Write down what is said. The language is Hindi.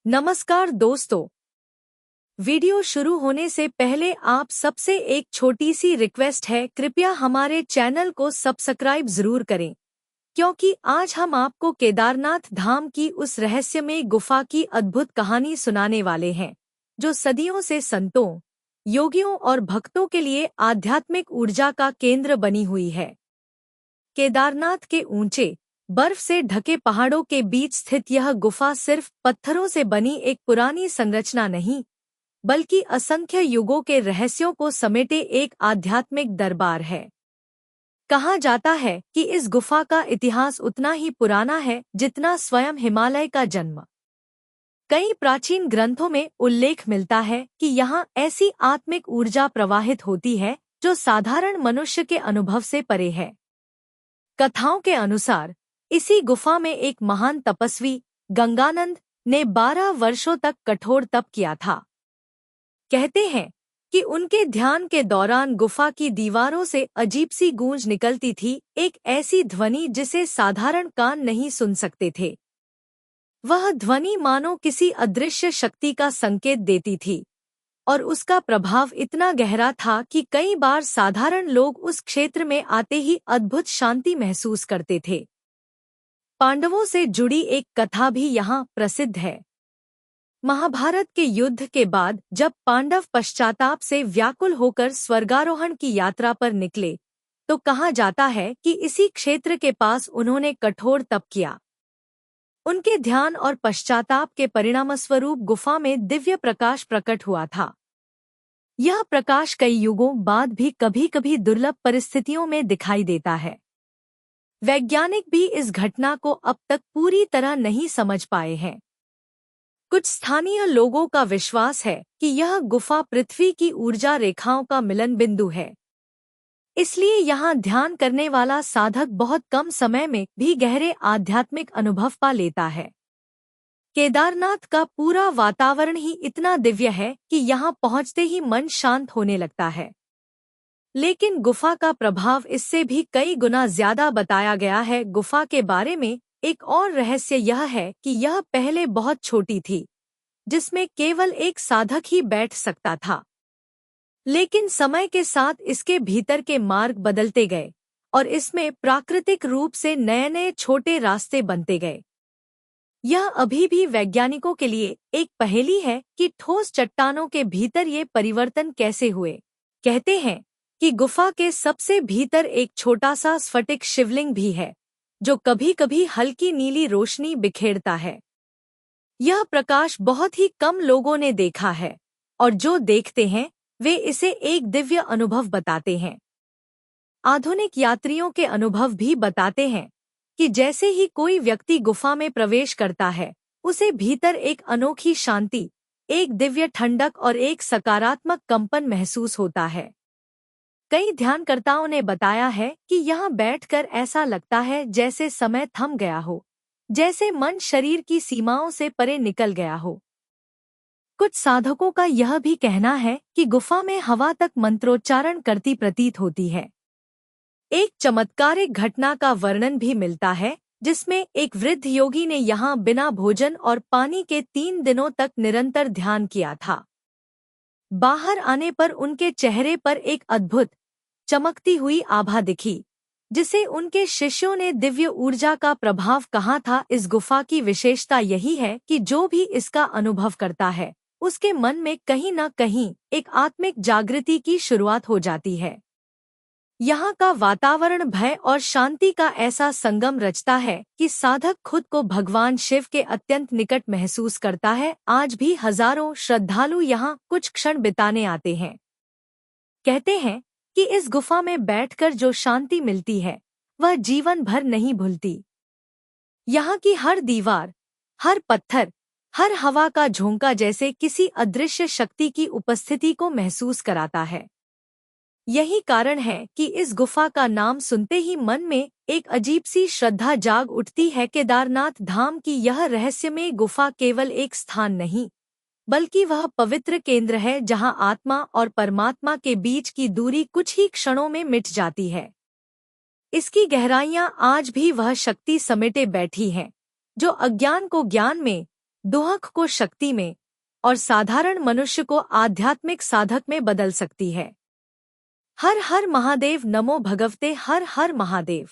नमस्कार दोस्तों। वीडियो शुरू होने से पहले आप सबसे एक छोटी सी रिक्वेस्ट है, कृपया हमारे चैनल को सब्सक्राइब जरूर करें, क्योंकि आज हम आपको केदारनाथ धाम की उस रहस्यमय गुफा की अद्भुत कहानी सुनाने वाले हैं, जो सदियों से संतों, योगियों और भक्तों के लिए आध्यात्मिक ऊर्जा का केंद्र बनी हुई है। केदारनाथ के ऊंचे, बर्फ से ढके पहाड़ों के बीच स्थित यह गुफा सिर्फ पत्थरों से बनी एक पुरानी संरचना नहीं, बल्कि असंख्य युगों के रहस्यों को समेटे एक आध्यात्मिक दरबार है। कहा जाता है कि इस गुफा का इतिहास उतना ही पुराना है जितना स्वयं हिमालय का जन्म। कई प्राचीन ग्रंथों में उल्लेख मिलता है कि यहाँ ऐसी आत्मिक ऊर्जा प्रवाहित होती है जो साधारण मनुष्य के अनुभव से परे है। कथाओं के अनुसार इसी गुफा में एक महान तपस्वी गंगानंद ने 12 वर्षों तक कठोर तप किया था। कहते हैं कि उनके ध्यान के दौरान गुफा की दीवारों से अजीब सी गूंज निकलती थी, एक ऐसी ध्वनि जिसे साधारण कान नहीं सुन सकते थे। वह ध्वनि मानो किसी अदृश्य शक्ति का संकेत देती थी, और उसका प्रभाव इतना गहरा था कि कई बार साधारण लोग उस क्षेत्र में आते ही अद्भुत शांति महसूस करते थे। पांडवों से जुड़ी एक कथा भी यहाँ प्रसिद्ध है। महाभारत के युद्ध के बाद जब पांडव पश्चाताप से व्याकुल होकर स्वर्गारोहण की यात्रा पर निकले, तो कहा जाता है कि इसी क्षेत्र के पास उन्होंने कठोर तप किया। उनके ध्यान और पश्चाताप के परिणामस्वरूप गुफा में दिव्य प्रकाश प्रकट हुआ था। यह प्रकाश कई युगों बाद भी कभी-कभी दुर्लभ परिस्थितियों में दिखाई देता है। वैज्ञानिक भी इस घटना को अब तक पूरी तरह नहीं समझ पाए हैं। कुछ स्थानीय लोगों का विश्वास है कि यह गुफा पृथ्वी की ऊर्जा रेखाओं का मिलन बिंदु है, इसलिए यहाँ ध्यान करने वाला साधक बहुत कम समय में भी गहरे आध्यात्मिक अनुभव पा लेता है। केदारनाथ का पूरा वातावरण ही इतना दिव्य है कि यहाँ पहुँचते ही मन शांत होने लगता है। लेकिन गुफा का प्रभाव इससे भी कई गुना ज्यादा बताया गया है। गुफा के बारे में एक और रहस्य यह है कि यह पहले बहुत छोटी थी, जिसमें केवल एक साधक ही बैठ सकता था। लेकिन समय के साथ इसके भीतर के मार्ग बदलते गए और इसमें प्राकृतिक रूप से नए-नए छोटे रास्ते बनते गए। यह अभी भी वैज्ञानिकों के लिए एक पहेली है कि ठोस चट्टानों के भीतर ये परिवर्तन कैसे हुए। कहते हैं कि गुफा के सबसे भीतर एक छोटा सा स्फटिक शिवलिंग भी है, जो कभी-कभी हल्की नीली रोशनी बिखेरता है। यह प्रकाश बहुत ही कम लोगों ने देखा है, और जो देखते हैं वे इसे एक दिव्य अनुभव बताते हैं। आधुनिक यात्रियों के अनुभव भी बताते हैं कि जैसे ही कोई व्यक्ति गुफा में प्रवेश करता है, उसे भीतर एक अनोखी शांति, एक दिव्य ठंडक और एक सकारात्मक कंपन महसूस होता है। कई ध्यानकर्ताओं ने बताया है कि यहाँ बैठकर ऐसा लगता है जैसे समय थम गया हो, जैसे मन शरीर की सीमाओं से परे निकल गया हो। कुछ साधकों का यह भी कहना है कि गुफा में हवा तक मंत्रोच्चारण करती प्रतीत होती है। एक चमत्कारिक घटना का वर्णन भी मिलता है, जिसमें एक वृद्ध योगी ने यहाँ बिना भोजन और पानी के 3 दिनों तक निरंतर ध्यान किया था। बाहर आने पर उनके चेहरे पर एक अद्भुत चमकती हुई आभा दिखी, जिसे उनके शिष्यों ने दिव्य ऊर्जा का प्रभाव कहा था। इस गुफा की विशेषता यही है कि जो भी इसका अनुभव करता है, उसके मन में कहीं न कहीं एक आत्मिक जागृति की शुरुआत हो जाती है। यहाँ का वातावरण भय और शांति का ऐसा संगम रचता है कि साधक खुद को भगवान शिव के अत्यंत निकट महसूस करता है। आज भी हजारों श्रद्धालु यहाँ कुछ क्षण बिताने आते हैं। कहते हैं कि इस गुफा में बैठकर जो शांति मिलती है, वह जीवन भर नहीं भूलती। यहाँ की हर दीवार, हर पत्थर, हर हवा का झोंका जैसे किसी अदृश्य शक्ति की उपस्थिति को महसूस कराता है। यही कारण है कि इस गुफा का नाम सुनते ही मन में एक अजीब सी श्रद्धा जाग उठती है। केदारनाथ धाम की यह रहस्यमय गुफा केवल एक स्थान नहीं, बल्कि वह पवित्र केंद्र है जहां आत्मा और परमात्मा के बीच की दूरी कुछ ही क्षणों में मिट जाती है। इसकी गहराइयां आज भी वह शक्ति समेटे बैठी हैं, जो अज्ञान को ज्ञान में, दुहक को शक्ति में और साधारण मनुष्य को आध्यात्मिक साधक में बदल सकती है। हर हर महादेव। नमो भगवते हर हर महादेव।